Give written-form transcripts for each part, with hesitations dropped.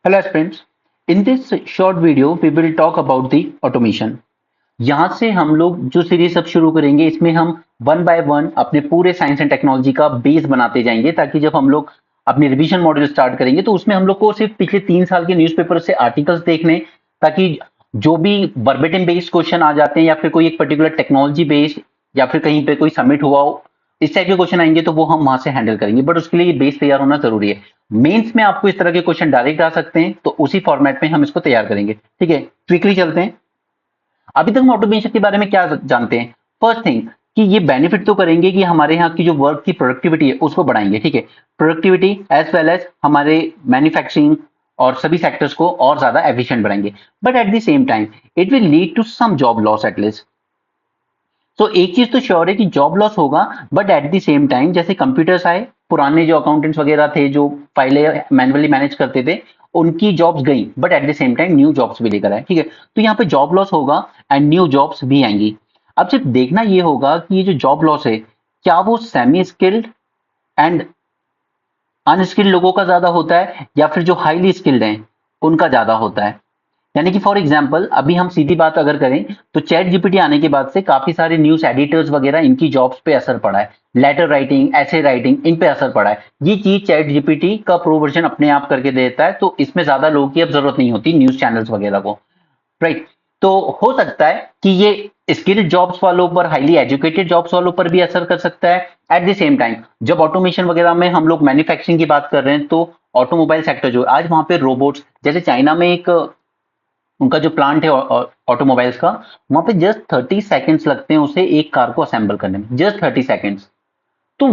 Hello friends, in this short video we will talk about the automation। यहाँ से हम लोग जो सीरीज अब शुरू करेंगे इसमें हम वन बाय वन अपने पूरे साइंस एंड टेक्नोलॉजी का बेस बनाते जाएंगे, ताकि जब हम लोग अपनी रिवीजन मॉड्यूल स्टार्ट करेंगे तो उसमें हम लोग को सिर्फ पिछले 3 साल के न्यूज़पेपर से आर्टिकल्स देखने, ताकि जो भी वर्बेटिम बेस्ड क्वेश्चन आ जाते हैं या फिर कोई एक पर्टिकुलर टेक्नोलॉजी बेस्ड या फिर कहीं पे कोई सबमिट हुआ हो, इस टाइप के क्वेश्चन आएंगे तो वो हम वहां से हैंडल करेंगे। बट उसके लिए ये बेस तैयार होना जरूरी है। मेंस में आपको इस तरह के क्वेश्चन डायरेक्ट आ सकते हैं, तो उसी फॉर्मेट में हम इसको तैयार करेंगे। ठीक है, क्विकली चलते हैं। अभी तक हम ऑटोमेशन के बारे में क्या जानते हैं? फर्स्ट थिंग कि ये बेनिफिट तो करेंगे कि हमारे यहाँ की जो वर्क की प्रोडक्टिविटी है उसको बढ़ाएंगे। ठीक है, प्रोडक्टिविटी एज वेल एज हमारे मैन्युफैक्चरिंग और सभी सेक्टर्स को और ज्यादा एफिशिएंट बनाएंगे। But at the same time it will lead to some job loss at least. तो एक चीज तो श्योर है कि जॉब लॉस होगा, but at the same time जैसे कंप्यूटर्स आए, पुराने जो अकाउंटेंट्स वगैरह थे जो फाइलें मैनुअली मैनेज करते थे, उनकी जॉब्स गई, but at the same time new jobs भी लेकर आए। ठीक है, तो यहाँ पे जॉब लॉस होगा एंड न्यू जॉब्स भी आएंगी। अब सिर्फ देखना ये होगा कि ये जो जॉब लॉस है क्या वो सेमी स्किल्ड एंड अनस्किल्ड लोगों का ज्यादा होता है या फिर जो हाईली स्किल्ड हैं उनका ज्यादा होता है। यानी कि फॉर एग्जाम्पल अभी हम सीधी बात अगर करें तो चैट जीपीटी आने के बाद से काफी सारे न्यूज एडिटर्स वगैरह इनकी जॉब्स पे असर पड़ा है। लेटर राइटिंग, ऐसे राइटिंग, इन पे असर पड़ा है। ये चीज चैट जीपीटी का प्रो वर्जन अपने आप करके देता है, तो इसमें ज्यादा लोगों की अब जरूरत नहीं होती न्यूज चैनल्स वगैरह को। राइट, तो हो सकता है कि ये स्किल्ड जॉब्स वालों पर, हाईली एजुकेटेड जॉब्स वालों पर भी असर कर सकता है। एट द सेम टाइम जब ऑटोमेशन वगैरह में हम लोग मैन्युफैक्चरिंग की बात कर रहे हैं तो ऑटोमोबाइल सेक्टर जो आज वहां पे रोबोट्स, जैसे चाइना में एक उनका जो प्लांट है ऑटोमोबाइल्स का, वहां पे जस्ट 30 सेकेंड्स लगते हैं उसे एक कार को असेंबल करने में, जस्ट 30 सेकेंड्स। तो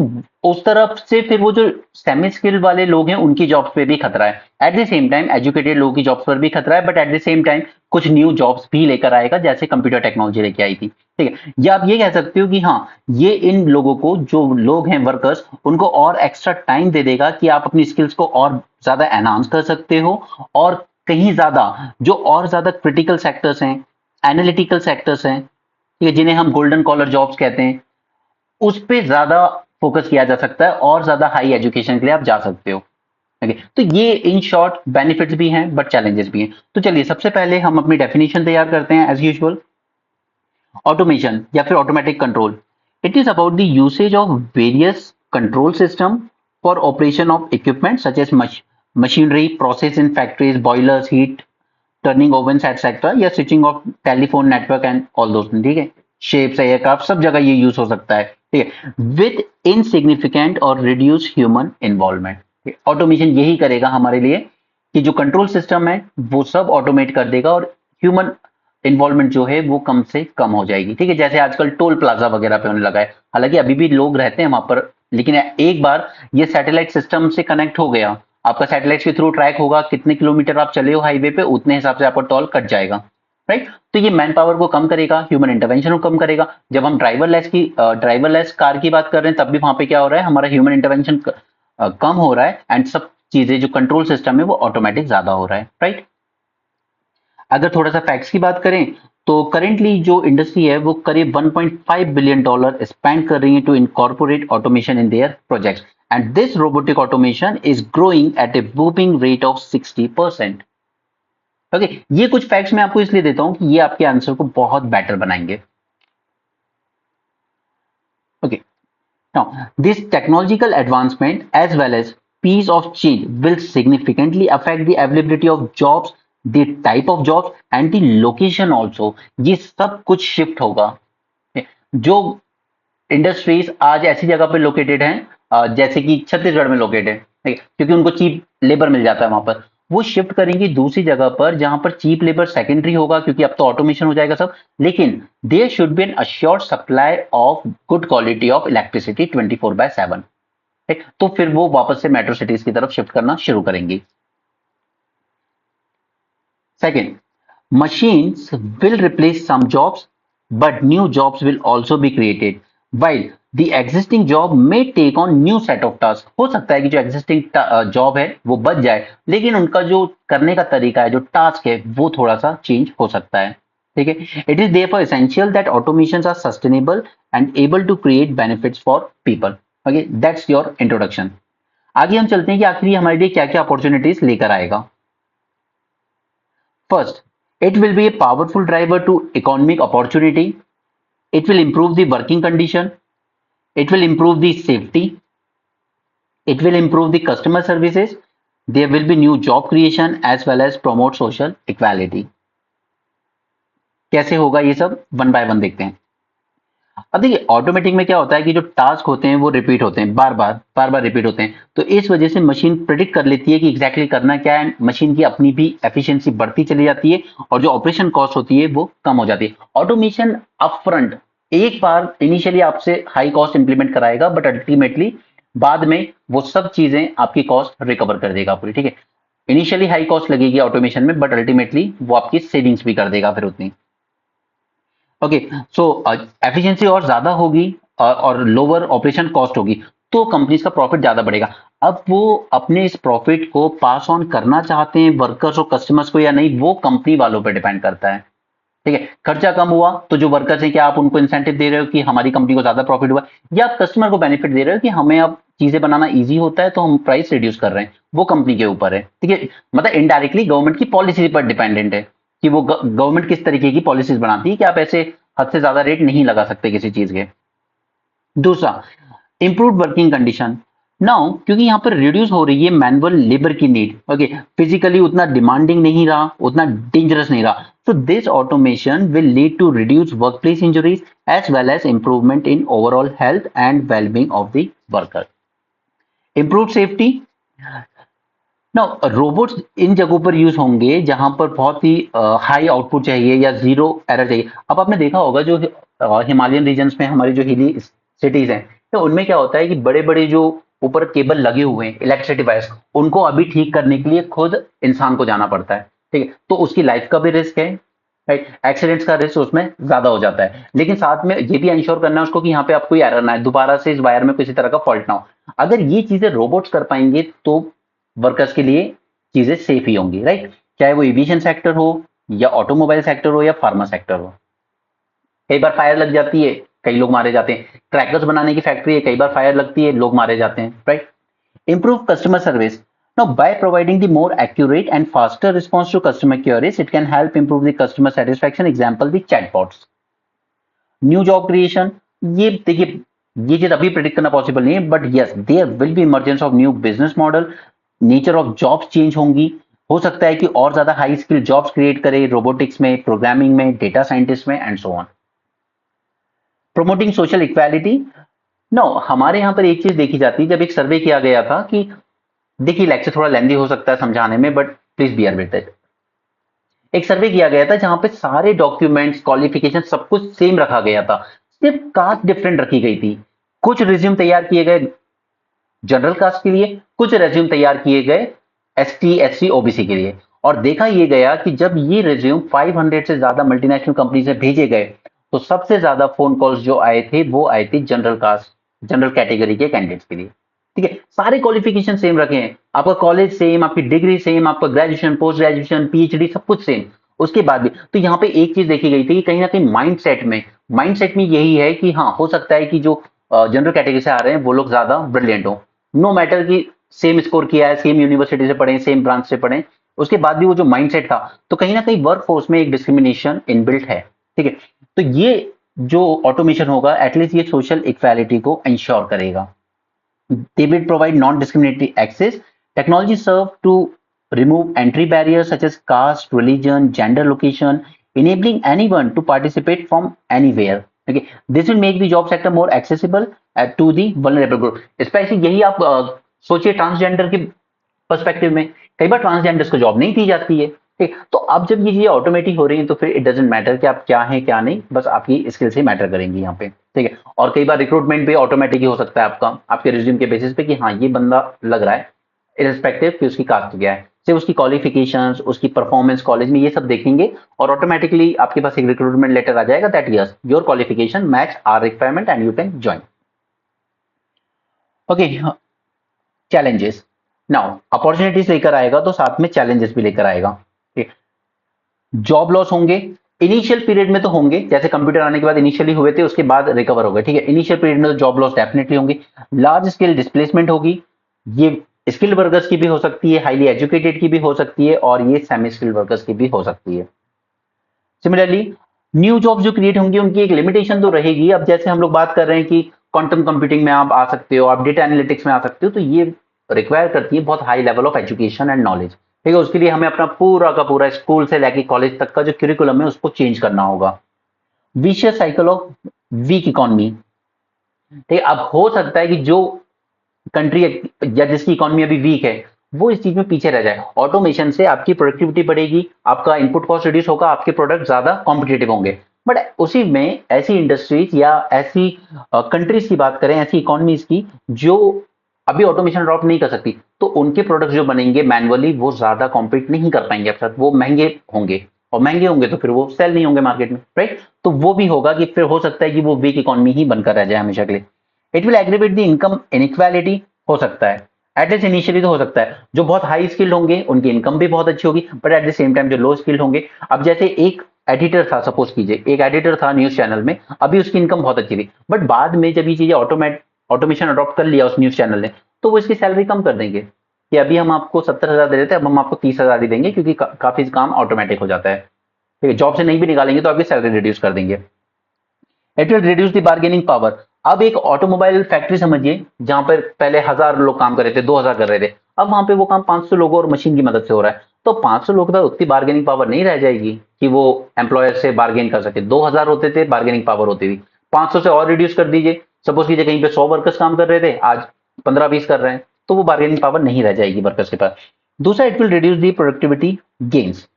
उस तरफ से फिर वो जो सेमी स्किल वाले लोग हैं उनकी जॉब्स पे भी खतरा है। Eight the same time educated लोगों की जॉब्स पर भी खतरा है, but at the same time कुछ न्यू जॉब्स भी लेकर आएगा, जैसे कंप्यूटर टेक्नोलॉजी लेके आई थी। ठीक है, या आप ये कह सकते हो कि हाँ, ये इन लोगों को, जो लोग हैं वर्कर्स, उनको और एक्स्ट्रा टाइम दे देगा कि आप अपनी स्किल्स को और ज्यादा एनहांस कर सकते हो, और कहीं ज्यादा जो और ज्यादा क्रिटिकल सेक्टर्स हैं, एनालिटिकल सेक्टर्स हैं, ठीक है, जिन्हें हम गोल्डन कॉलर जॉब्स कहते हैं, उस पे ज्यादा फोकस किया जा सकता है और ज्यादा हाई एजुकेशन के लिए आप जा सकते हो। ओके, तो ये इन शॉर्ट बेनिफिट्स भी हैं बट चैलेंजेस भी हैं। तो चलिए सबसे पहले हम अपनी डेफिनेशन तैयार करते हैं एज यूजुअल। ऑटोमेशन या फिर automatic control, it is about the usage of various control system for operation of equipment such as machinery, process in factories, boilers, heat turning ovens etcetera, या switching off telephone network and all those. ठीक है, shapes, aircraft, सब जगह ये use हो सकता है। ठीक है, विद इनसिग्निफिकेंट और रिड्यूस ह्यूमन इन्वॉल्वमेंट। ऑटोमेशन यही करेगा हमारे लिए कि जो कंट्रोल सिस्टम है वो सब ऑटोमेट कर देगा और ह्यूमन इन्वॉल्वमेंट जो है वो कम से कम हो जाएगी। ठीक है, जैसे आजकल टोल प्लाजा वगैरह पे होने लगा है, हालांकि अभी भी लोग रहते हैं वहां पर, लेकिन एक बार ये सैटेलाइट सिस्टम से कनेक्ट हो गया, आपका सैटेलाइट के थ्रू ट्रैक होगा कितने किलोमीटर आप चले हो हाईवे पे, उतने हिसाब से आपका टोल कट जाएगा। राइट, तो ये मैन पावर को कम करेगा, ह्यूमन इंटरवेंशन को कम करेगा। जब हम ड्राइवरलेस कार की बात कर रहे हैं तब भी वहां पे क्या हो रहा है, हमारा ह्यूमन इंटरवेंशन कम हो रहा है एंड सब चीजें जो कंट्रोल सिस्टम है वो ऑटोमेटिक ज्यादा हो रहा है। राइट, अगर थोड़ा सा फैक्ट्स की बात करें तो करेंटली जो इंडस्ट्री है वो करीब $1.5 बिलियन स्पेंड कर रही है to incorporate automation in their projects, and this robotic automation is growing at a booming rate of 60%। Okay, ये कुछ फैक्ट्स मैं आपको इसलिए देता हूं कि ये आपके आंसर को बहुत बेटर बनाएंगे। Okay, now this technological advancement as well as pace of change will significantly affect the availability of jobs, the type of jobs and the location also. ये सब कुछ शिफ्ट होगा। जो इंडस्ट्रीज आज ऐसी जगह पे लोकेटेड हैं, जैसे कि छत्तीसगढ़ में लोकेटेड है, ठीक है, क्योंकि उनको चीप लेबर मिल जाता है वहां पर, वो शिफ्ट करेंगी दूसरी जगह पर जहां पर चीप लेबर सेकेंडरी होगा, क्योंकि अब तो ऑटोमेशन हो जाएगा सब। लेकिन there should be an assured supply of good quality of electricity 24/7। ठीक, तो फिर वो वापस से मेट्रो सिटीज की तरफ शिफ्ट करना शुरू करेंगी। Second, machines will replace some jobs, but new jobs will also be created. While the existing job may take on new set of tasks, हो सकता है कि जो existing जॉब है वो बच जाए, लेकिन उनका जो करने का तरीका है, जो टास्क है, वो थोड़ा सा चेंज हो सकता है। ठीक है, it is therefore essential that automations are sustainable and able to create benefits for people. Okay, that's your introduction. आगे हम चलते हैं कि आखिर हमारे लिए क्या क्या अपॉर्चुनिटीज लेकर आएगा। First, it will be a powerful driver to economic opportunity. It will improve the working condition. It will improve the safety. It will improve the customer services. There will be new job creation as well as promote social equality. कैसे होगा ये सब one by one देखते हैं। अब देखिए automatic में क्या होता है कि जो टास्क होते हैं वो रिपीट होते हैं, बार बार रिपीट होते हैं, तो इस वजह से मशीन प्रिडिक्ट कर लेती है कि एग्जैक्टली करना क्या है। मशीन की अपनी भी एफिशिएंसी बढ़ती चली जाती है और जो ऑपरेशन कॉस्ट होती है वो कम हो जाती है। ऑटोमेशन अपफ्रंट एक बार इनिशियली आपसे हाई कॉस्ट इंप्लीमेंट कराएगा, बट अल्टीमेटली बाद में वो सब चीजें आपकी कॉस्ट रिकवर कर देगा पूरी, ठीक है। इनिशियली हाई कॉस्ट लगेगी ऑटोमेशन में, बट अल्टीमेटली वो आपकी सेविंग्स भी कर देगा फिर उतनी। ओके, सो एफिशिएंसी और ज्यादा होगी और लोअर ऑपरेशन कॉस्ट होगी, तो कंपनीज का प्रॉफिट ज्यादा बढ़ेगा। अब वो अपने इस प्रॉफिट को पास ऑन करना चाहते हैं वर्कर्स और कस्टमर्स को या नहीं, वो कंपनी वालों पर डिपेंड करता है, ठीक है। खर्चा कम हुआ तो जो वर्कर्स हैं, क्या आप उनको इंसेंटिव दे रहे हो कि हमारी कंपनी को ज्यादा प्रॉफिट हुआ, या आप कस्टमर को बेनिफिट दे रहे हो कि हमें अब चीजें बनाना इजी होता है तो हम प्राइस रिड्यूस कर रहे हैं, वो कंपनी के ऊपर है, ठीक है। मतलब इनडायरेक्टली गवर्नमेंट की पॉलिसी पर डिपेंडेंट है कि वो गवर्नमेंट किस तरीके की पॉलिसीज बनाती है कि आप ऐसे हद से ज्यादा रेट नहीं लगा सकते किसी चीज के। दूसरा, इंप्रूव वर्किंग कंडीशन। नाउ क्योंकि यहाँ पर रिड्यूस हो रही है मैनुअल लेबर की नीड, ओके, फिजिकली उतना डिमांडिंग नहीं रहा, उतना डेंजरस नहीं रहा, so this automation will lead to reduced workplace injuries as well as improvement in overall health and well-being of the worker. Improved safety. Now robots इन जगहों पर use होंगे जहां पर बहुत ही हाई आउटपुट चाहिए या जीरो एरर चाहिए। अब आपने देखा होगा जो हिमालयन रीजन्स में हमारी जो हिली सिटीज हैं, तो उनमें क्या होता है कि बड़े बड़े जो ऊपर केबल लगे हुए हैं इलेक्ट्रिसिटी वायर्स, उनको अभी ठीक करने के लिए खुद इंसान को जाना पड़ता है, ठीक है। तो उसकी लाइफ का भी रिस्क है, राइट, एक्सीडेंट्स का रिस्क उसमें ज्यादा हो जाता है, लेकिन साथ में ये भी इंश्योर करना है उसको कि यहाँ पे आप कोई एरर ना है, दोबारा से इस वायर में किसी तरह का फॉल्ट ना हो। अगर ये चीजें रोबोट्स कर पाएंगे तो वर्कर्स के लिए चीजें सेफ ही होंगी, राइट, चाहे वो एविएशन सेक्टर हो या ऑटोमोबाइल सेक्टर हो या फार्मा सेक्टर हो। कई बार फायर लग जाती है, कई लोग मारे जाते हैं। क्रैकर्स बनाने की फैक्ट्री है, कई बार फायर लगती है, लोग मारे जाते हैं, right. Improve customer service. Now, by providing the more accurate and faster response to customer queries, it can help improve the customer satisfaction. Example, the chatbots. New job creation. ये देखिए, ये चीज अभी प्रिडिक्ट करना पॉसिबल नहीं है, but yes there will be emergence of new business model. Nature of jobs change होंगी, हो सकता है कि और ज्यादा हाई स्किल जॉब्स क्रिएट करे रोबोटिक्स में, प्रोग्रामिंग में, डेटा साइंटिस्ट में and so on. Promoting social equality. No, हमारे यहाँ पर एक चीज देखी जाती है, जब एक सर्वे किया गया था कि देखिए लेक्चर थोड़ा लेंदी हो सकता है समझाने में, but please bear with it. एक सर्वे किया गया था जहां पे सारे डॉक्यूमेंट्स, क्वालिफिकेशन सब कुछ सेम रखा गया था, सिर्फ कास्ट डिफरेंट रखी गई थी। कुछ रिज्यूम तैयार किए गए जनरल कास्ट के लिए, कुछ रिज्यूम तैयार किए गए एसटी, एससी, ओबीसी के लिए, और देखा यह गया कि जब ये रिज्यूम 500 से ज्यादा मल्टीनेशनल कंपनी से भेजे गए तो सबसे ज्यादा फोन कॉल्स जो आए थे वो आए थे जनरल कास्ट, जनरल कैटेगरी के कैंडिडेट्स के लिए, ठीक है। सारे क्वालिफिकेशन सेम रखे हैं, आपका कॉलेज सेम, आपकी डिग्री सेम, आपका ग्रेजुएशन, पोस्ट ग्रेजुएशन, पीएचडी सब कुछ सेम, उसके बाद भी तो यहाँ पे एक चीज देखी गई थी कि कहीं ना कहीं माइंडसेट में यही है कि हाँ हो सकता है कि जो जनरल कैटेगरी से आ रहे हैं वो लोग ज्यादा ब्रिलियंट हो, नो मैटर कि सेम स्कोर किया है, सेम यूनिवर्सिटी से पढ़े, सेम ब्रांच से पढ़े, उसके बाद भी वो जो माइंडसेट था, तो कहीं ना कहीं वर्क फोर्स में एक डिस्क्रिमिनेशन इनबिल्ट है, ठीक है। तो ये जो ऑटोमेशन होगा एटलीस्ट ये सोशल इक्वालिटी को इंश्योर करेगा। They will provide non-discriminatory access. Technology serve to remove entry barriers such as caste, religion, gender, location, enabling anyone to participate from anywhere. Okay, this will make the job sector more accessible to the vulnerable group. Especially यही आप सोचिए transgender के perspective में, कई बार transgenders को job नहीं दी जाती है, ठीक। तो अब जब ये चीजें ऑटोमेटिक हो रही है तो फिर इट डजेंट मैटर कि आप क्या हैं क्या नहीं, बस आपकी स्किल्स ही मैटर करेंगी यहाँ पे, ठीक है। और कई बार रिक्रूटमेंट भी ऑटोमेटिक ही हो सकता है आपका, आपके रिज्यूम के बेसिस पे कि हाँ ये बंदा लग रहा है, इरेस्पेक्टिव कि उसकी कास्ट क्या है, सिर्फ उसकी क्वालिफिकेशंस, उसकी परफॉर्मेंस कॉलेज में, ये सब देखेंगे और ऑटोमेटिकली आपके पास एक रिक्रूटमेंट लेटर आ जाएगा that yes your qualification match our requirement and you can join. Okay, challenges. Now opportunities लेकर आएगा तो साथ में चैलेंजेस भी लेकर आएगा। जॉब लॉस होंगे इनिशियल पीरियड में, तो होंगे, जैसे कंप्यूटर आने के बाद इनिशियली हुए थे उसके बाद रिकवर हो गए, ठीक है। इनिशियल पीरियड में तो जॉब लॉस डेफिनेटली होंगे। लार्ज स्केल डिस्प्लेसमेंट होगी, ये स्किल्ड वर्कर्स की भी हो सकती है, हाईली एजुकेटेड की भी हो सकती है, और ये सेमी स्किल्ड वर्कर्स की भी हो सकती है। सिमिलरली न्यू जॉब जो क्रिएट होंगी उनकी एक लिमिटेशन तो रहेगी। अब जैसे हम लोग बात कर रहे हैं कि क्वांटम कंप्यूटिंग में आप आ सकते हो, आप डेटा एनालिटिक्स में आ सकते हो, तो ये रिक्वायर करती है बहुत high level of education and knowledge. ठीक है, उसके लिए हमें अपना पूरा का पूरा स्कूल से लेकर कॉलेज तक का जो करिकुलम है उसको चेंज करना होगा। Vicious cycle of weak economy. ठीक है, अब हो सकता है कि जो कंट्री या जिसकी इकोनॉमी अभी वीक है वो इस चीज में पीछे रह जाए। ऑटोमेशन से आपकी प्रोडक्टिविटी बढ़ेगी, आपका इनपुट कॉस्ट रिड्यूस होगा, आपके प्रोडक्ट ज्यादा कॉम्पिटेटिव होंगे। बट उसी में ऐसी इंडस्ट्रीज या ऐसी कंट्रीज की बात करें, ऐसी इकोनॉमीज की जो अभी ऑटोमेशन अडॉप्ट नहीं कर सकती, तो उनके प्रोडक्ट जो बनेंगे मैनुअली वो ज्यादा कॉम्पीट नहीं कर पाएंगे आपके साथ, वो महंगे होंगे, और महंगे होंगे तो फिर वो सेल नहीं होंगे मार्केट में, राइट। तो वो भी होगा कि फिर हो सकता है कि वो वीक इकोनॉमी ही बनकर रह जाए हमेशा के लिए। It will aggravate the income inequality. हो सकता है एटलीस्ट इनिशियली तो हो सकता है, जो बहुत हाई स्किल्ड होंगे उनकी इनकम भी बहुत अच्छी होगी, but at the same time जो लो स्किल्ड होंगे, अब जैसे एक एडिटर था, सपोज कीजिए एक एडिटर था न्यूज चैनल में, अभी उसकी इनकम बहुत अच्छी थी, बट बाद में जब ये चीजें ऑटोमेशन अडॉप्ट कर लिया उस न्यूज चैनल ने, तो वो इसकी सैलरी कम कर देंगे कि अभी हम आपको 70,000 दे देते हैं, अब हम आपको 30,000 ही देंगे, क्योंकि काफी काम ऑटोमेटिक हो जाता है। ठीक है, जॉब से नहीं भी निकालेंगे तो आपकी सैलरी रिड्यूस कर देंगे। It will reduce the bargaining power. अब एक ऑटोमोबाइल फैक्ट्री समझिए, जहां पर पहले 1,000 लोग काम कर रहे थे, 2,000 कर रहे थे, अब वहां पे वो काम 500 लोगों और मशीन की मदद से हो रहा है, तो 500 लोग तक उतनी बार्गेनिंग पावर नहीं रह जाएगी कि वो एम्प्लॉयर से बार्गेन कर सके। 2,000 होते थे बार्गेनिंग पावर होती थी, 500 से और रिड्यूस कर दीजिए, सपोज कीजिए कहीं पे 100 वर्कर्स काम कर रहे थे, आज 15-20 कर रहे हैं, तो वो बार्गेनिंग पावर नहीं रह जाएगी वर्कर्स के पास। दूसरा, it will reduce the productivity gains.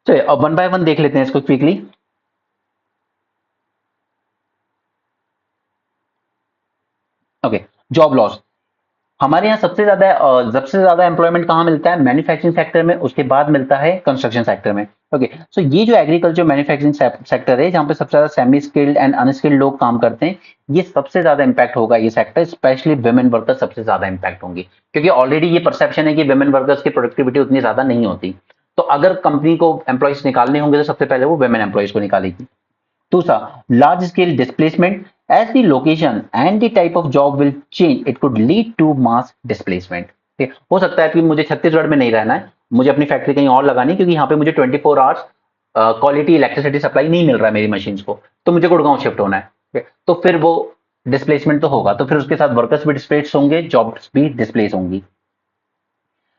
चलिए अब वन बाय वन देख लेते हैं इसको क्विकली। Okay, job loss. हमारे यहाँ सबसे ज्यादा एम्प्लॉयमेंट कहाँ मिलता है? मैन्युफैक्चरिंग सेक्टर में, उसके बाद मिलता है कंस्ट्रक्शन सेक्टर में। ओके, सो ये जो एग्रीकल्चर मैन्युफैक्चरिंग सेक्टर है, जहाँ पे सबसे ज्यादा सेमी स्किल्ड एंड अनस्किल्ड लोग काम करते हैं, ये सबसे ज्यादा इंपैक्ट होगा ये सेक्टर, स्पेशली वुमेन वर्कर्स सबसे ज्यादा इंपैक्ट होंगी, क्योंकि ऑलरेडी ये परसेप्शन है कि वुमेन वर्कर्स की प्रोडक्टिविटी उतनी ज्यादा नहीं होती। तो अगर कंपनी को एम्प्लॉयज निकालने होंगे तो सबसे पहले वो वुमेन एम्प्लॉयज को निकालेगी। दूसरा, large scale displacement. As the location and the type of job will change, it could lead to mass displacement. ठीक, हो सकता है कि मुझे छत्तीसगढ़ में नहीं रहना है, मुझे अपनी फैक्ट्री कहीं और लगानी है, क्योंकि यहाँ पे मुझे 24 आवर्स क्वालिटी इलेक्ट्रिसिटी सप्लाई नहीं मिल रहा है मेरी मशीन को, तो मुझे गुड़गांव शिफ्ट होना है। ठीक, तो फिर वो डिस्प्लेसमेंट तो होगा, तो फिर उसके साथ वर्कर्स भी डिस्प्लेस होंगे, जॉब्स भी डिस्प्लेस होंगी।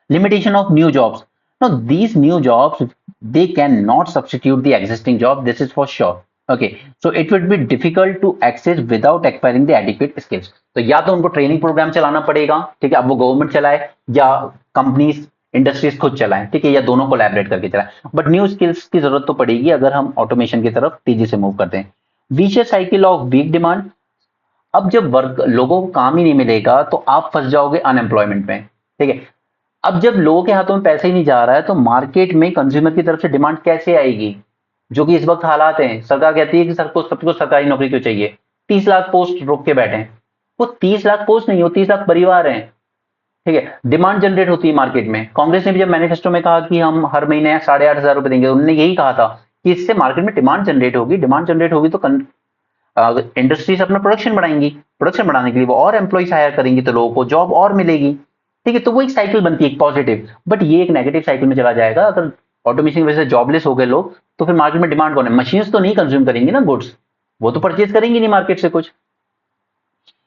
Limitation of new jobs. Now, these new jobs, they cannot substitute the existing job. This is for sure. Okay, so it would be difficult to access without acquiring the adequate skills. तो या तो उनको training programme चलाना पड़ेगा, ठीक है, अब वो गवर्नमेंट चलाए या कंपनीज इंडस्ट्रीज खुद चलाएं, ठीक है, या दोनों कोलैबोरेट करके चलाएं, बट न्यू स्किल्स की जरूरत तो पड़ेगी अगर हम ऑटोमेशन की तरफ तेजी से मूव करते हैं। Vicious cycle of weak demand. अब जब वर्क लोगों को काम ही नहीं मिलेगा तो आप फंस जाओगे अनएम्प्लॉयमेंट में। ठीक है, अब जब लोगों के हाथों में पैसे ही नहीं जा रहा है तो मार्केट में कंज्यूमर की तरफ से डिमांड कैसे आएगी? जो कि इस वक्त हालात हैं, सरकार कहती है कि सबको सरकारी नौकरी क्यों चाहिए, 30 लाख पोस्ट रोक के बैठे हैं। वो 30 लाख पोस्ट नहीं, वो 30 लाख परिवार हैं। ठीक है, डिमांड जनरेट होती है मार्केट में। कांग्रेस ने भी जब मैनिफेस्टो में कहा कि हम हर महीने 8,500 रुपए देंगे, उन्होंने यही कहा था कि इससे मार्केट में डिमांड जनरेट होगी, डिमांड जनरेट होगी तो इंडस्ट्रीज अपना प्रोडक्शन बढ़ाएंगी, प्रोडक्शन बढ़ाने के लिए वो और एम्प्लॉइज हायर करेंगी तो लोगों को जॉब और मिलेगी। ठीक है, तो वो एक साइकिल बनती है, एक पॉजिटिव, बट ये एक नेगेटिव साइकिल में चला जाएगा। अगर ऑटोमेशन की वजह से जॉबलेस हो गए लोग, तो फिर मार्केट में डिमांड कौन है? मशीन्स तो नहीं कंज्यूम करेंगी ना गुड्स, वो तो परचेज करेंगी नहीं मार्केट से कुछ।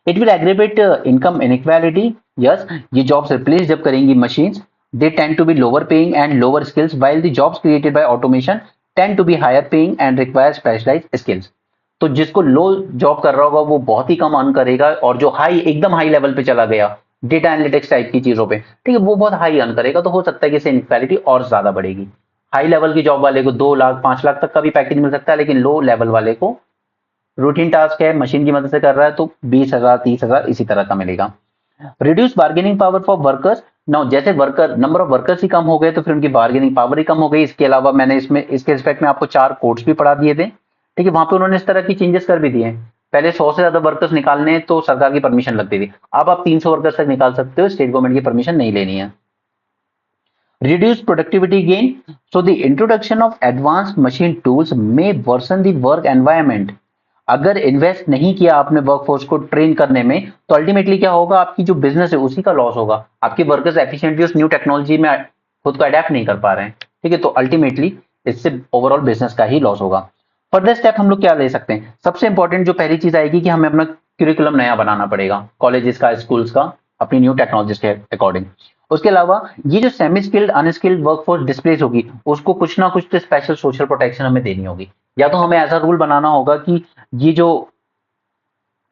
It will aggravate income inequality. Yes, ये जॉब्स रिप्लेस जब करेंगी machines, they tend to be lower paying and lower skills, while the jobs created by automation tend to be higher paying and require specialized skills. तो जिसको लो job कर रहा होगा वो बहुत ही कम अर्न करेगा, और जो हाई एकदम हाई लेवल पे चला गया डेटा एनालिटिक्स टाइप की चीजों पे, ठीक है, वो बहुत हाई अर्न करेगा, तो हो सकता है कि इससे इनक्वालिटी और ज्यादा बढ़ेगी। हाई लेवल की जॉब वाले को 2 लाख 5 लाख तक का भी पैकेज मिल सकता है, लेकिन लो लेवल वाले को रूटीन टास्क है, मशीन की मदद से कर रहा है, तो 20,000 30,000 इसी तरह का मिलेगा। Reduce bargaining power for workers. Now जैसे वर्कर नंबर ऑफ वर्कर्स ही कम हो गए तो फिर उनकी बार्गेनिंग पावर ही कम हो गई। इसके अलावा मैंने इसमें इसके रिस्पेक्ट में आपको 4 कोड्स भी पढ़ा दिए थे। ठीक है, वहां पे उन्होंने इस तरह की चेंजेस कर भी दिए हैं। पहले 100 से ज्यादा वर्कर्स निकालने तो सरकार की परमिशन लगती थी, अब आप 300 वर्कर्स तक निकाल सकते हो, स्टेट गवर्नमेंट की परमिशन नहीं लेनी है। Reduce productivity gain. So the introduction of advanced machine tools may worsen the work environment. अगर इन्वेस्ट नहीं किया आपने वर्कफोर्स को ट्रेन करने में, तो अल्टीमेटली क्या होगा, आपकी जो बिजनेस है उसी का लॉस होगा। आपके वर्कर्स एफिशिएंटली उस न्यू टेक्नोलॉजी में खुद को अडेप्ट नहीं कर पा रहे हैं, ठीक है, तो अल्टीमेटली इससे ओवरऑल बिजनेस का ही लॉस होगा। फर्दर स्टेप हम लोग क्या ले सकते हैं? सबसे इंपॉर्टेंट जो पहली चीज आएगी कि हमें अपना क्यूरिकुलम नया बनाना पड़ेगा, कॉलेजेस का, स्कूल्स का, अपनी न्यू टेक्नोलॉजीज के अकॉर्डिंग। उसके अलावा ये जो semi skilled unskilled workforce displace होगी, उसको कुछ ना कुछ तो स्पेशल सोशल प्रोटेक्शन हमें देनी होगी। या तो हमें ऐसा रूल बनाना होगा कि ये जो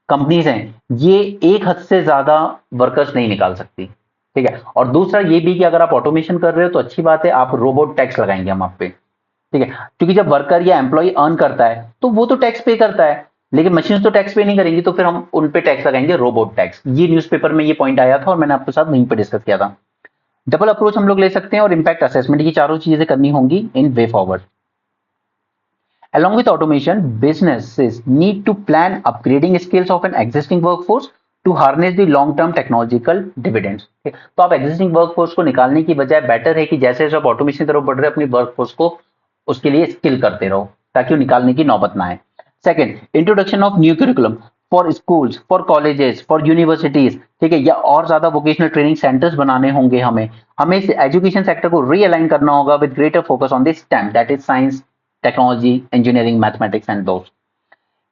कंपनीज हैं ये एक हद से ज्यादा वर्कर्स नहीं निकाल सकती, ठीक है। और दूसरा ये भी कि अगर आप ऑटोमेशन कर रहे हो तो अच्छी बात है, आप रोबोट टैक्स लगाएंगे हम आप पे, ठीक है, क्योंकि जब वर्कर या एम्प्लॉय अर्न करता है तो वो तो टैक्स पे करता है, लेकिन मशीन तो टैक्स पे नहीं करेंगी, तो फिर हम उन पे टैक्स लगाएंगे, रोबोट टैक्स। ये न्यूज़पेपर में ये पॉइंट आया था और मैंने आपके साथ वहीं पे डिस्कस किया था। डबल अप्रोच हम लोग ले सकते हैं और इम्पैक्ट असेसमेंट, ये चारों चीजें करनी होंगी in way forward. Along with automation, businesses need to plan upgrading skills of an existing workforce to harness the long-term technological dividends। तो आप existing workforce को निकालने की बजाय बेटर है कि जैसे जैसे आप ऑटोमेशन की तरफ बढ़ रहे हैं अपनी वर्कफोर्स को उसके लिए स्किल करते रहो ताकि वो निकालने की नौबत ना आए। Second, introduction of new curriculum for schools, for colleges, for universities, ठीक है, या और ज्यादा वोकेशनल ट्रेनिंग सेंटर्स बनाने होंगे। हमें इस एजुकेशन सेक्टर को रीअलाइन करना होगा with greater focus on the stem, that is science, technology, engineering, mathematics, and those.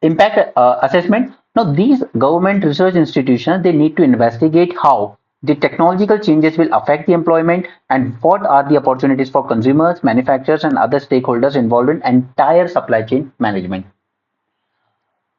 Impact assessment. Now, these government research institutions, they need to investigate how the technological changes will affect the employment and what are the opportunities for consumers, manufacturers, and other stakeholders involved in entire supply chain management.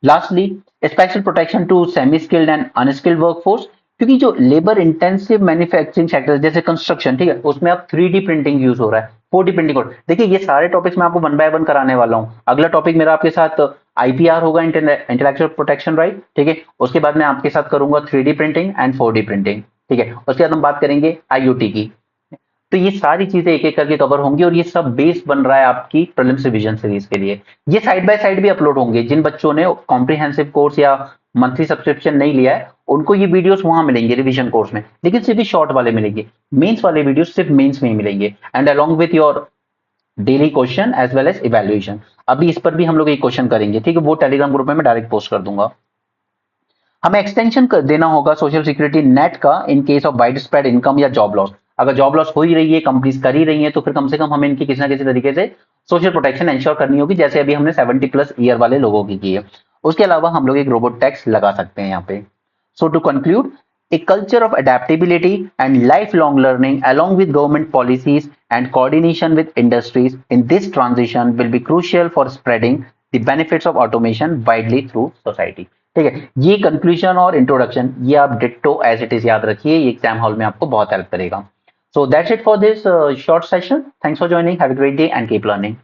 Lastly, special protection to semi skilled and unskilled workforce, क्योंकि जो labour intensive manufacturing sector जैसे construction, ठीक है, उसमें अब 3D printing use हो रहा है, 4D प्रिंटिंग हो। देखिए ये सारे टॉपिक्स मैं आपको वन बाय वन कराने वाला हूँ। अगला टॉपिक मेरा आपके साथ आईपीआर होगा, इंटेलेक्चुअल प्रोटेक्शन राइट, ठीक है। उसके बाद मैं आपके साथ करूंगा 3D printing and 4D printing, ठीक है। उसके बाद हम बात करेंगे आईओटी की। तो ये सारी चीजें एक एक करके कवर होंगी और ये सब बेस बन रहा है आपकी प्रीलिम्स रिवीजन सीरीज के लिए। ये साइड बाय साइड भी अपलोड होंगे। जिन बच्चों ने कॉम्प्रिहेंसिव कोर्स या मंथली सब्सक्रिप्शन नहीं लिया है उनको ये वीडियोस वहां मिलेंगे रिवीजन कोर्स में, लेकिन सिर्फ शॉर्ट वाले मिलेंगे। मेंस वाले वीडियोस सिर्फ मेंस में ही मिलेंगे and along with your daily question as well as evaluation. अभी इस पर भी हम लोग एक क्वेश्चन करेंगे, ठीक है, वो टेलीग्राम ग्रुप में मैं डायरेक्ट पोस्ट कर दूंगा। हमें एक्सटेंशन कर देना होगा सोशल सिक्योरिटी नेट का in case of wide spread income या जॉब लॉस। अगर जॉब लॉस हो ही रही है, कंपनीज कर ही रही है, तो फिर कम से कम हमें इनकी किसी ना किसी तरीके से सोशल प्रोटेक्शन इंश्योर करनी होगी, जैसे अभी हमने 70+ ईयर वाले लोगों की है। उसके अलावा हम लोग एक रोबोट टैक्स लगा सकते हैं यहाँ पे। So to conclude, a culture of adaptability and lifelong learning along with government policies and coordination with industries in this transition will be crucial for spreading the benefits of automation widely through society। ठीक है, ये conclusion और introduction ये आप ditto as it is याद रखिए, ये exam hall में आपको बहुत हेल्प करेगा। So that's it for this short session. Thanks for joining, have a great day and keep learning.